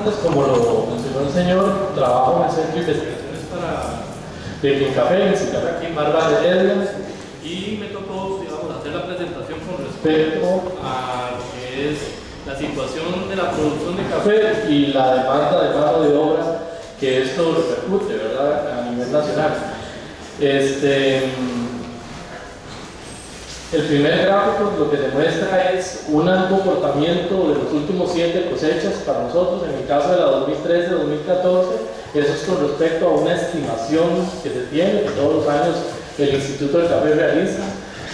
antes, como lo mencionó el señor, trabajo en el Centro de Investigaciones de Café, en Cicafé, aquí en Barba de Edmonds, y me tocó, digamos, hacer la presentación con respecto a lo que es la situación de la producción de café y la demanda de mano de obra que esto repercute, ¿verdad?, a nivel nacional. El primer gráfico lo que demuestra es un comportamiento de los últimos 7 cosechas para nosotros. En el caso de la 2013-2014, eso es con respecto a una estimación que se tiene, que todos los años el Instituto del Café realiza.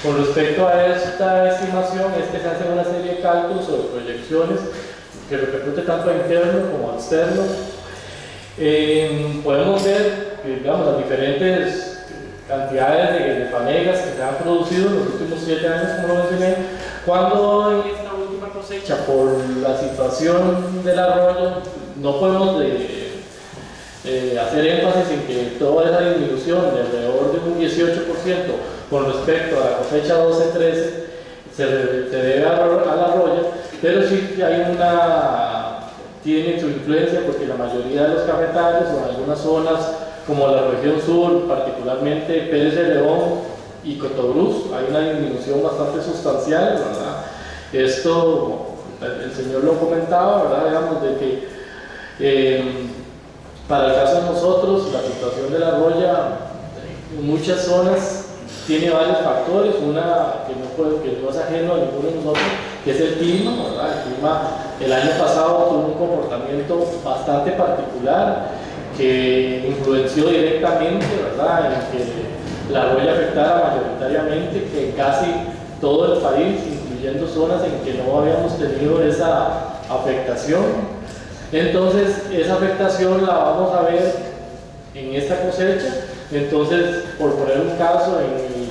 Con respecto a esta estimación es que se hace una serie de cálculos sobre proyecciones que repercute tanto a interno como a externo. Podemos ver, digamos, las diferentes cantidades de fanegas que se han producido en los últimos 7 años, como lo mencioné, cuando en esta última cosecha, por la situación del arroyo, no podemos hacer énfasis en que toda esa disminución de alrededor de un 18% con respecto a la cosecha 12-13 se debe al arroyo, pero sí que tiene su influencia porque la mayoría de los cafetales o en algunas zonas como la región sur, particularmente Pérez de León y Cotobruz, hay una disminución bastante sustancial, ¿verdad? Esto, el señor lo comentaba, ¿verdad?, digamos, de que para el caso de nosotros, la situación de la arroya en muchas zonas tiene varios factores, una que no es ajeno a ninguno de nosotros, que es el clima, ¿verdad? El clima el año pasado tuvo un comportamiento bastante particular, que influenció directamente, ¿verdad?, en que la arroya afectara mayoritariamente que casi todo el país, incluyendo zonas en que no habíamos tenido esa afectación. Entonces, esa afectación la vamos a ver en esta cosecha. Entonces, por poner un caso, en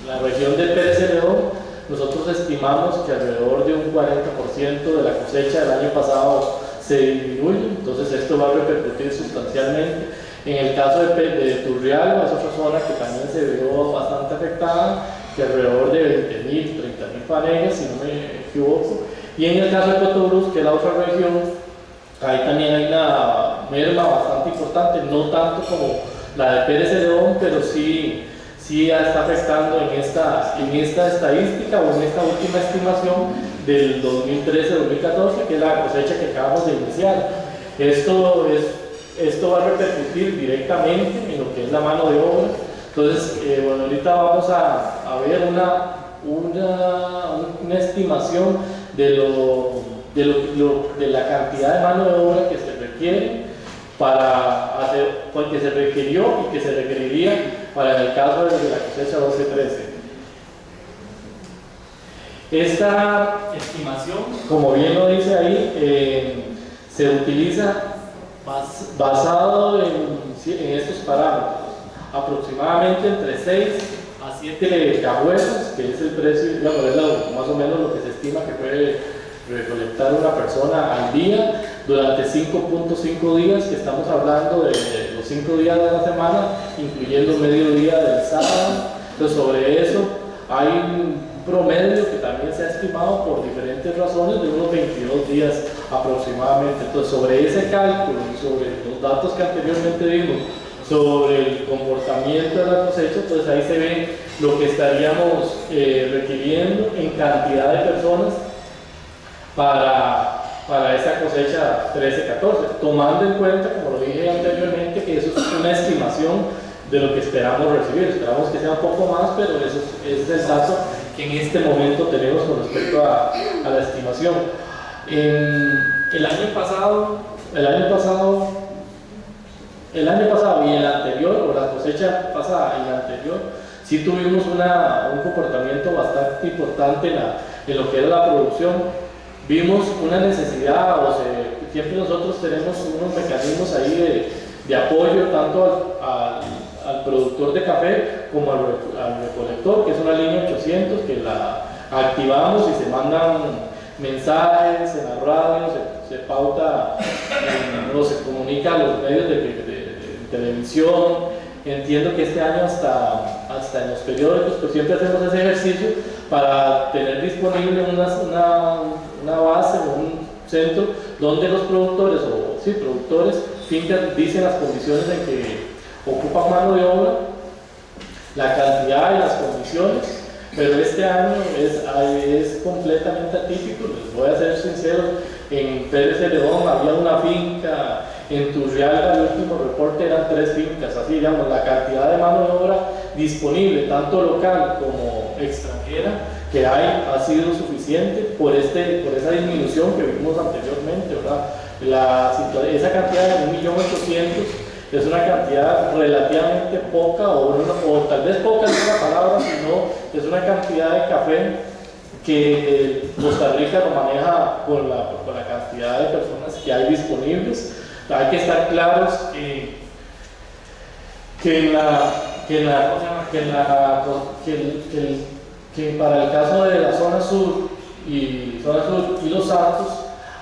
la región de Pérez de León, nosotros estimamos que alrededor de un 40% de la cosecha del año pasado se disminuye, entonces esto va a repercutir sustancialmente. En el caso de Turrialba, es otra zona que también se vio bastante afectada, que alrededor de 20.000, 30.000 fanegas, si no me equivoco. Y en el caso de Cotobruz, que es la otra región, ahí también hay una merma bastante importante, no tanto como la de Pérez de León, pero sí está afectando en esta estadística o en esta última estimación del 2013-2014, que es la cosecha que acabamos de iniciar. Esto va a repercutir directamente en lo que es la mano de obra. Entonces, bueno, ahorita vamos a ver una estimación de la cantidad de mano de obra que se requiere para hacer, que se requirió y que se requeriría para el caso de la cosecha 12-13. Esta estimación, como bien lo dice ahí, se utiliza basado en estos parámetros, aproximadamente entre 6 a 7 cajuelas, que es el precio, más o menos lo que se estima que puede recolectar una persona al día durante 5.5 días, que estamos hablando de los 5 días de la semana, incluyendo mediodía del sábado. Entonces, sobre eso hay un promedio que también se ha estimado por diferentes razones de unos 22 días aproximadamente. Entonces, sobre ese cálculo y sobre los datos que anteriormente vimos sobre el comportamiento de la cosecha, pues ahí se ve lo que estaríamos requiriendo en cantidad de personas para esa cosecha 13-14, tomando en cuenta, como lo dije anteriormente, que eso es una estimación de lo que esperamos recibir. Esperamos que sea un poco más, pero ese es el dato que en este momento tenemos con respecto a la estimación. El año pasado y el anterior, o la cosecha pasada y la anterior, sí tuvimos un comportamiento bastante importante en lo que era la producción. Vimos una necesidad, siempre nosotros tenemos unos mecanismos ahí de apoyo tanto al productor de café como al recolector, que es una línea 800 que la activamos y se mandan mensajes en la radio, se pauta, se comunica a los medios de televisión. Entiendo que este año hasta en los periódicos, pues siempre hacemos ese ejercicio para tener disponible una base o un centro donde los productores o sí, productores, fincas, dicen las condiciones en que ocupan mano de obra, la cantidad y las condiciones, pero este año es completamente atípico. Les voy a ser sincero, en Pérez de León había una finca, en Turrialba el último reporte eran 3 fincas, así digamos, la cantidad de mano de obra disponible, tanto local como extranjera, que hay ha sido suficiente por esa disminución que vimos anteriormente, ¿verdad? Esa cantidad de 1.800.000 es una cantidad relativamente poca, o tal vez poca es una palabra, sino es una cantidad de café que Costa Rica lo maneja con la cantidad de personas que hay disponibles. Hay que estar claros que para el caso de la zona sur y Los Santos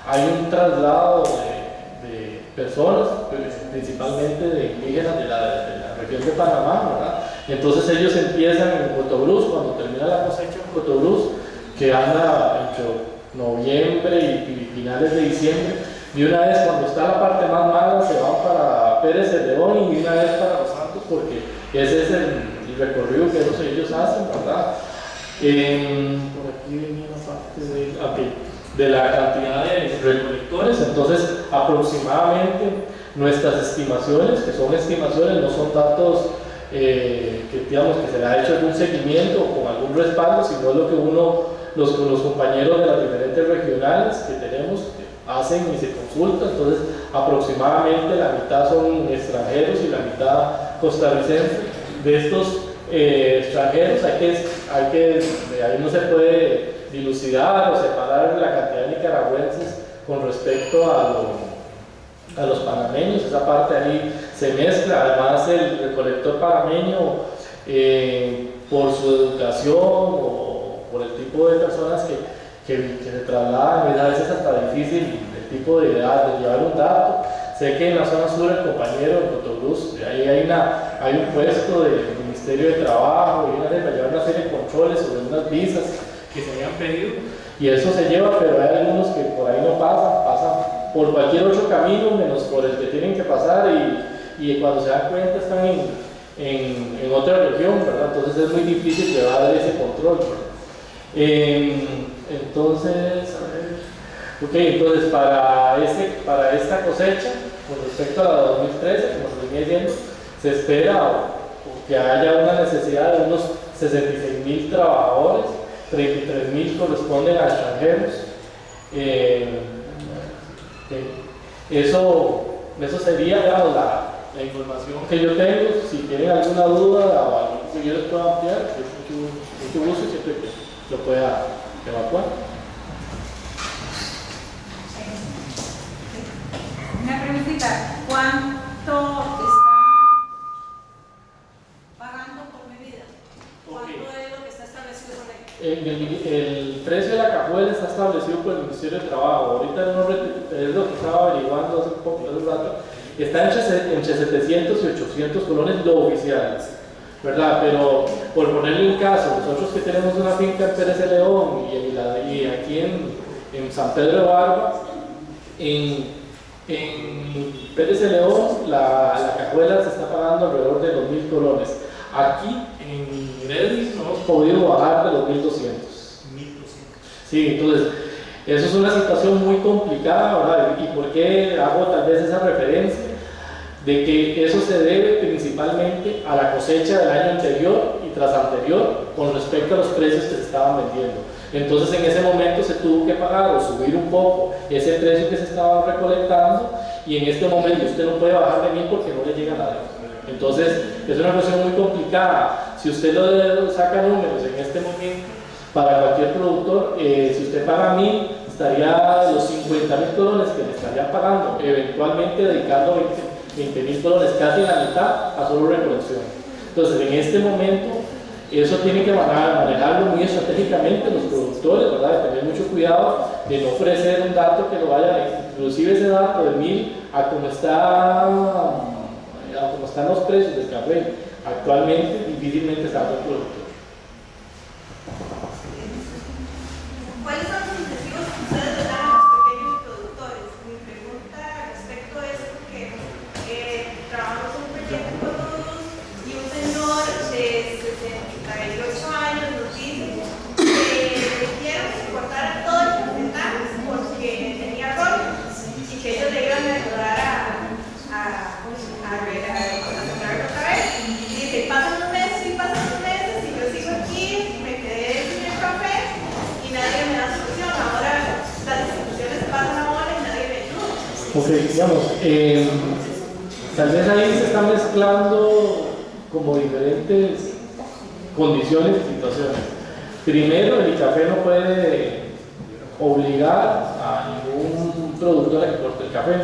hay un traslado de personas, principalmente de indígenas de la región de Panamá, ¿verdad? Entonces ellos empiezan en Cotobruz, cuando termina la cosecha en Cotobruz, que anda entre noviembre y finales de diciembre, y una vez cuando está la parte más mala se van para Pérez de León y una vez para Los Santos, porque ese es el recorrido que ellos hacen, ¿verdad? Por aquí venía la parte de la cantidad de recolectores. Entonces aproximadamente nuestras estimaciones, que son estimaciones, no son datos que digamos que se le ha hecho algún seguimiento o con algún respaldo, sino lo que los compañeros de las diferentes regionales que tenemos hacen y se consultan. Entonces aproximadamente la mitad son extranjeros y la mitad costarricenses. De estos extranjeros ahí no se puede dilucidar o separar la cantidad de nicaragüenses con respecto a los panameños. Esa parte ahí se mezcla. Además el recolector panameño, por su educación o por el tipo de personas que se trasladan, es a veces hasta difícil el tipo de edad de llevar un dato. Sé que en la zona sur el compañero de Cotobruz, ahí hay un puesto del Ministerio de Trabajo y va a llevar una serie de controles sobre unas visas que se habían pedido, y eso se lleva, pero hay algunos que por ahí no pasan por cualquier otro camino menos por el que tienen que pasar, y cuando se dan cuenta están en otra región, ¿verdad? Entonces es muy difícil llevar ese control, ¿verdad? Entonces, entonces para esta cosecha, con respecto a la 2013, como se venía diciendo, se espera que haya una necesidad de unos 66.000 trabajadores, 33.000 corresponden a extranjeros. Eso sería, digamos, la información que yo tengo. Si tienen alguna duda o algo que yo les pueda ampliar, mucho gusto, siempre que lo pueda evacuar. Una preguntita, ¿cuánto está pagando por medida? ¿Cuánto es lo que está establecido por ley? El precio de la cajuela está establecido por el Ministerio de Trabajo. Ahorita es lo que estaba averiguando hace rato. Está entre 700 y 800 colones lo oficiales, ¿verdad? Pero por ponerle un caso, nosotros que tenemos una finca en Pérez de León y aquí en San Pedro de Barba, en Pérez de León la cajuela se está pagando alrededor de los 1.000 colones. Aquí en Redis no hemos podido bajar de los 1.200. Sí, entonces eso es una situación muy complicada, ¿verdad? ¿Y por qué hago tal vez esa referencia? De que eso se debe principalmente a la cosecha del año anterior y tras anterior con respecto a los precios que se estaban vendiendo. Entonces en ese momento se tuvo que pagar o subir un poco ese precio que se estaba recolectando, y en este momento usted no puede bajar de 1.000 porque no le llega nada. Entonces es una cuestión muy complicada. Si usted lo saca números en este momento para cualquier productor, si usted paga 1.000, estaría los 50.000 colones que le estarían pagando, eventualmente dedicando 20.000 colones, casi la mitad, a solo recolección. Entonces en este momento eso tiene que manejarlo muy estratégicamente los productores, ¿verdad? De tener mucho cuidado de no ofrecer un dato que lo vaya, inclusive ese dato de 1.000 a como están los precios del café actualmente, difícilmente se hace el productor. ¿Cuáles son los incentivos que ustedes le dan a los pequeños productores? Mi pregunta respecto a Ok, digamos, tal vez ahí se están mezclando como diferentes condiciones y situaciones. Primero, el ICAFE no puede obligar a ningún productor a que corte el café.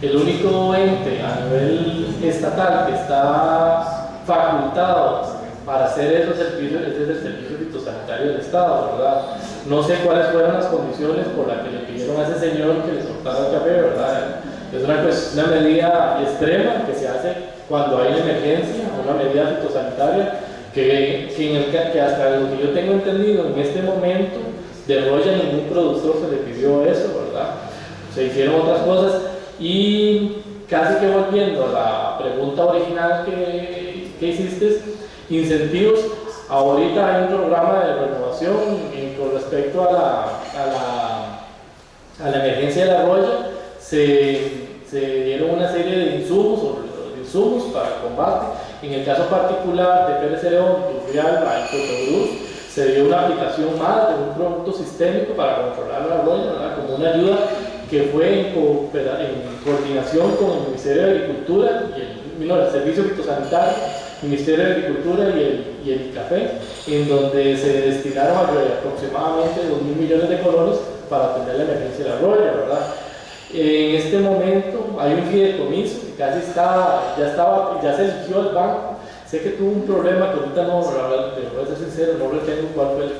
El único ente a nivel estatal que está facultado para hacer esos servicios es el Servicio Fitosanitario del Estado, ¿verdad? No sé cuáles fueron las condiciones por las que le pidieron a ese señor que le cortara el café, ¿verdad? Es una medida extrema que se hace cuando hay una emergencia, una medida fitosanitaria que hasta lo que yo tengo entendido en este momento de Roya ningún productor se le pidió eso, ¿verdad? Se hicieron otras cosas y casi que volviendo a la pregunta original que hiciste, incentivos, ahorita hay un programa de renovación con respecto a la emergencia de la Roya, se dieron una serie de insumos para el combate. En el caso particular de Pérez Celedón, Turrialba y Cotobruz, se dio una aplicación más de un producto sistémico para controlar la roya, ¿verdad? Como una ayuda que fue en coordinación con el Ministerio de Agricultura y el Servicio Fitosanitario, el Ministerio de Agricultura y el ICAFE, en donde se destinaron aproximadamente 2.000 millones de colones para atender la emergencia de la roya, ¿verdad? En este momento hay un fideicomiso que casi ya se eligió el banco. Sé que tuvo un problema que ahorita no, voy a ser sincero, no retengo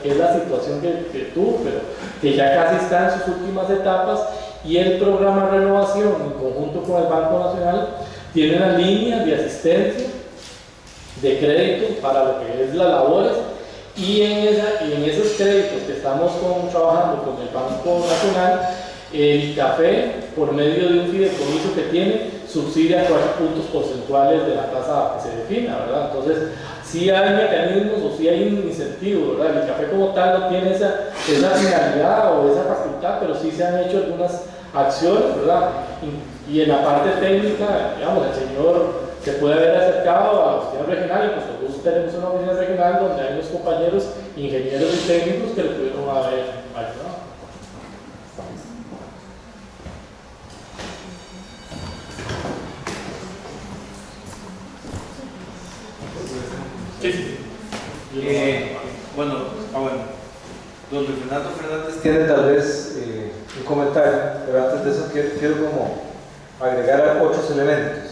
qué es la situación que tuvo, pero que ya casi está en sus últimas etapas, y el programa de renovación en conjunto con el Banco Nacional tiene una línea de asistencia de crédito para lo que es las labores, y en esos créditos que estamos trabajando con el Banco Nacional, el ICAFE, por medio de un fideicomiso que tiene, subsidia 4 puntos porcentuales de la tasa que se defina, ¿verdad? Entonces, sí hay mecanismos o sí hay un incentivo, ¿verdad? El ICAFE como tal no tiene esa finalidad o esa facultad, pero sí se han hecho algunas acciones, ¿verdad? Y en la parte técnica, digamos, el señor se puede haber acercado a la oficina regional, y nosotros tenemos una oficina regional donde hay unos compañeros, ingenieros y técnicos que le pudieron haber ayudado. Bueno, don Fernando Fernández tiene tal vez un comentario, pero antes de eso quiero como agregar otros elementos.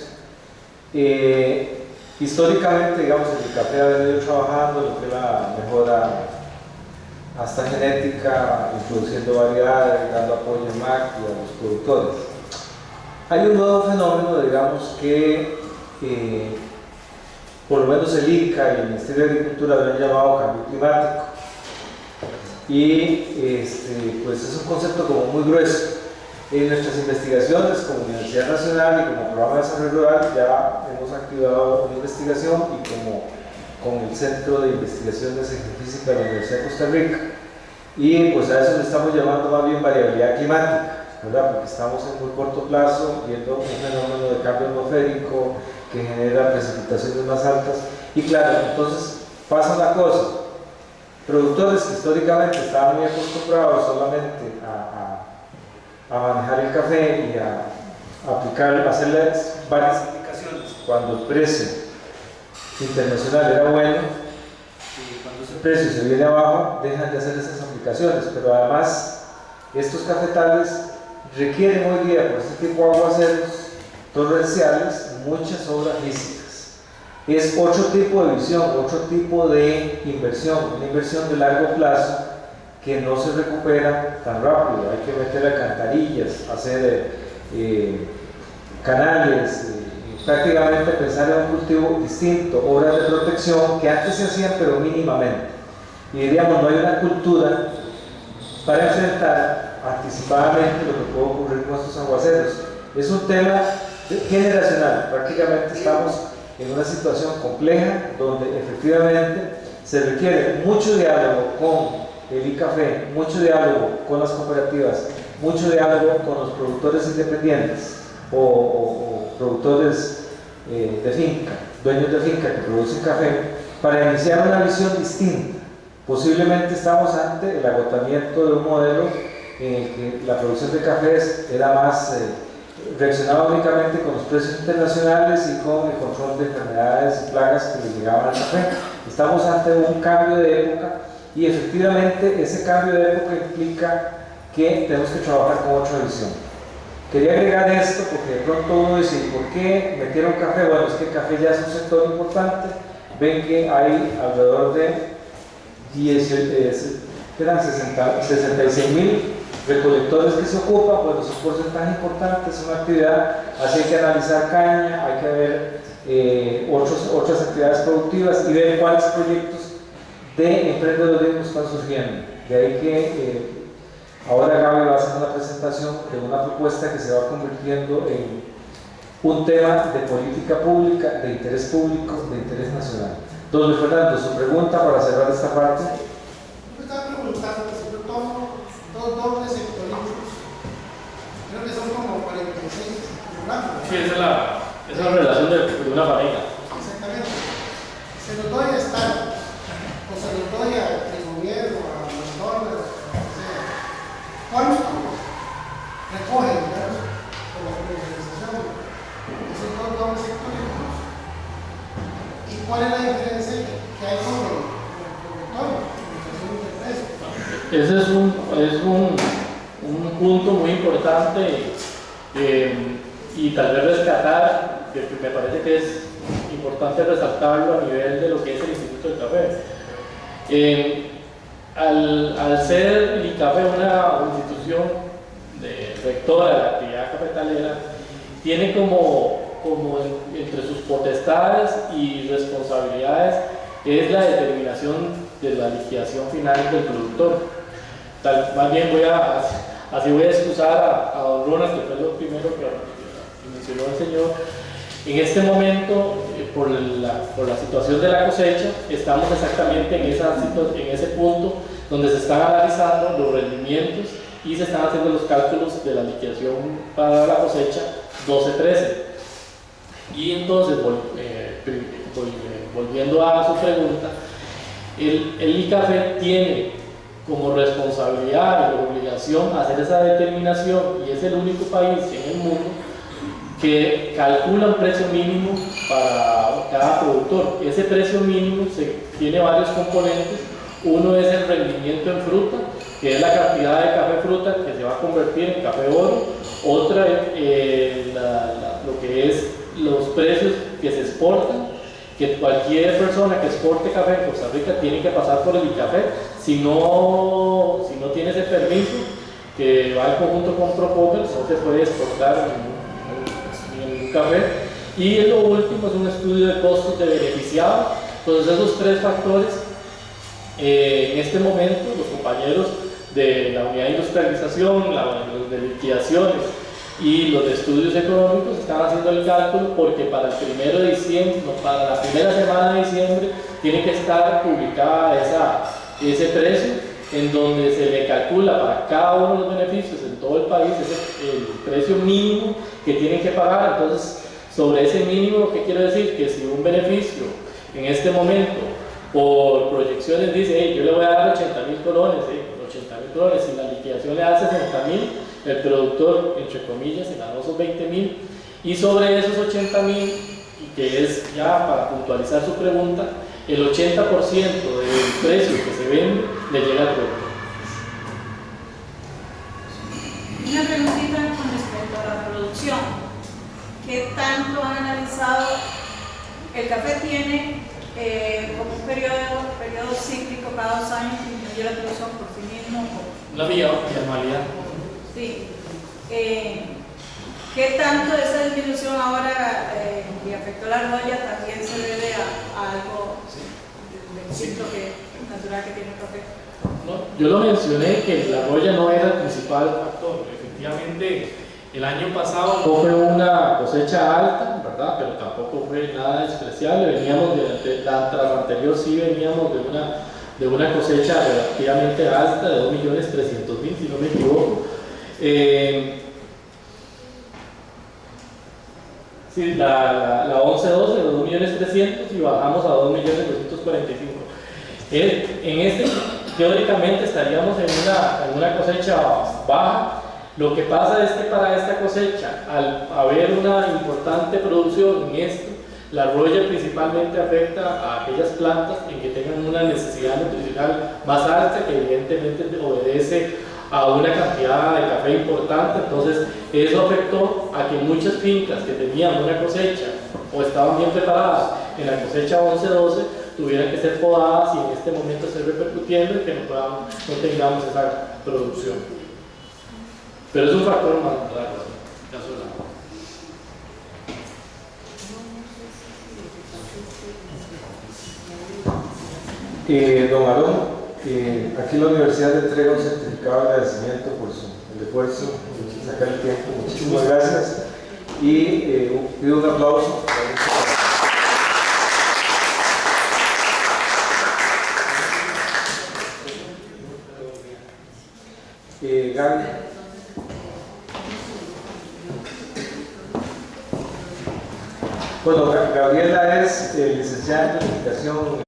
Históricamente, digamos, el ICAFE ha venido trabajando lo que es la mejora hasta genética, introduciendo variedades, dando apoyo a MAC y a los productores. Hay un nuevo fenómeno, digamos, que por lo menos el ICA y el Ministerio de Agricultura lo han llamado cambio climático, y pues es un concepto como muy grueso. En nuestras investigaciones como Universidad Nacional y como Programa de Desarrollo Rural ya hemos activado una investigación, y como con el Centro de Investigaciones Geofísica de la Universidad de Costa Rica, y pues a eso le estamos llamando más bien variabilidad climática, ¿verdad? Porque estamos en muy corto plazo viendo un fenómeno de cambio atmosférico que genera precipitaciones más altas, y claro, entonces pasa una cosa: productores que históricamente estaban muy acostumbrados solamente a manejar el café y a hacerle varias aplicaciones cuando el precio internacional era bueno, y cuando ese precio se viene abajo dejan de hacer esas aplicaciones. Pero además estos cafetales requieren hoy día, por este tipo de aguaceros torrenciales, muchas obras físicas. Es otro tipo de visión, otro tipo de inversión, una inversión de largo plazo que no se recupera tan rápido. Hay que meter alcantarillas, hacer canales, prácticamente pensar en un cultivo distinto, obras de protección que antes se hacían pero mínimamente. Y diríamos, no hay una cultura para enfrentar anticipadamente lo que puede ocurrir con estos aguaceros. Es un tema generacional. Prácticamente estamos en una situación compleja donde efectivamente se requiere mucho diálogo con el ICAFE, mucho diálogo con las cooperativas, mucho diálogo con los productores independientes o productores de finca, dueños de finca que producen café, para iniciar una visión distinta. Posiblemente estamos ante el agotamiento de un modelo en el que la producción de cafés era más reaccionaba únicamente con los precios internacionales y con el control de enfermedades y plagas que le llegaban al café. Estamos ante un cambio de época y efectivamente ese cambio de época implica que tenemos que trabajar con otra visión. Quería agregar esto porque de pronto uno dice, ¿por qué metieron café? Bueno, es que el café ya es un sector importante. Ven que hay alrededor de 66.000 recolectores que se ocupan. Bueno, es un porcentaje importante, es una actividad, así hay que analizar caña, hay que ver otras actividades productivas y ver cuáles proyectos de emprendedorismo están surgiendo. De ahí que ahora Gaby va a hacer una presentación de una propuesta que se va convirtiendo en un tema de política pública, de interés público, de interés nacional. Don Luis Fernando, su pregunta para cerrar esta parte. Me estaba preguntando sobre todo dos dobles sectoritos. Creo que son como 46 programas. Sí, esa es la relación de una pareja. Exactamente. Se los doy a Estado, o se los doy al gobierno, a McDonald's, a lo que sea. ¿Cuánto recogen, digamos, por la organización? Esos dos dobles sectoritos. ¿Y cuál es la diferencia que hay con el productor? Ese es un punto muy importante y tal vez rescatar, que me parece que es importante resaltarlo a nivel de lo que es el Instituto del Café. Al ser el ICAFE una institución rectora de la actividad cafetalera, tiene como entre sus potestades y responsabilidades es la determinación de la liquidación final del productor. Más bien voy a excusar a don Ronald, que fue lo primero que mencionó el señor. En este momento, por la situación de la cosecha, estamos exactamente en ese punto donde se están analizando los rendimientos y se están haciendo los cálculos de la liquidación para la cosecha 12-13. Y entonces, volviendo a su pregunta, el ICAFE tiene como responsabilidad y obligación hacer esa determinación, y es el único país en el mundo que calcula un precio mínimo para cada productor. Ese precio mínimo tiene varios componentes. Uno es el rendimiento en fruta, que es la cantidad de café fruta que se va a convertir en café oro. Otra es lo que es los precios que se exportan, que cualquier persona que exporte café en Costa Rica tiene que pasar por el ICAFE. Si no tiene ese permiso, que va en conjunto con Propomer, no se puede exportar en un café. Y lo último es un estudio de costos de beneficiado. Entonces esos tres factores, en este momento los compañeros de la unidad de industrialización, los de liquidaciones y los de estudios económicos están haciendo el cálculo, porque para el 1 de diciembre, para la primera semana de diciembre, tiene que estar publicada ese precio, en donde se le calcula para cada uno de los beneficios en todo el país el precio mínimo que tienen que pagar. Entonces, sobre ese mínimo, ¿qué quiero decir? Que si un beneficio en este momento por proyecciones dice, hey, yo le voy a dar 80.000 colones, 80.000 colones, si la liquidación le da 60.000, el productor, entre comillas, se ganó esos 20.000, y sobre esos 80.000, y que es ya para puntualizar su pregunta, el 80% del precio que se vende le llega al productor. Una preguntita con respecto a la producción. ¿Qué tanto han analizado? El café tiene como un periodo cíclico cada 2 años que disminuye la producción por sí mismo. Una bianualidad. Sí. ¿Qué tanto de esa disminución ahora que afectó la argolla también se debe a algo del ciclo natural que tiene el café? No, yo lo mencioné que la argolla no era el principal factor. Efectivamente, el año pasado no fue una cosecha alta, ¿verdad? Pero tampoco fue nada despreciable. Veníamos tras la anterior, sí veníamos de una cosecha relativamente alta de 2.300.000, si no me equivoco. Sí, la 11-12 de 2.300.000 y bajamos a 2.245.000. En este, teóricamente estaríamos en una cosecha baja, Lo que pasa es que para esta cosecha, al haber una importante producción en esto, la roya principalmente afecta a aquellas plantas en que tengan una necesidad nutricional más alta, que evidentemente obedece a una cantidad de café importante. Entonces eso afectó a que muchas fincas que tenían una cosecha o estaban bien preparadas en la cosecha 11-12 tuvieran que ser podadas, y en este momento está repercutiendo en que no tengamos esa producción. Pero es un factor más claro. Don Aarón, aquí la universidad le entrega un certificado de agradecimiento por el esfuerzo, por sacar el tiempo. Muchísimas gracias. Y pido un aplauso. Gaby. Bueno, Gabriela es licenciada en planificación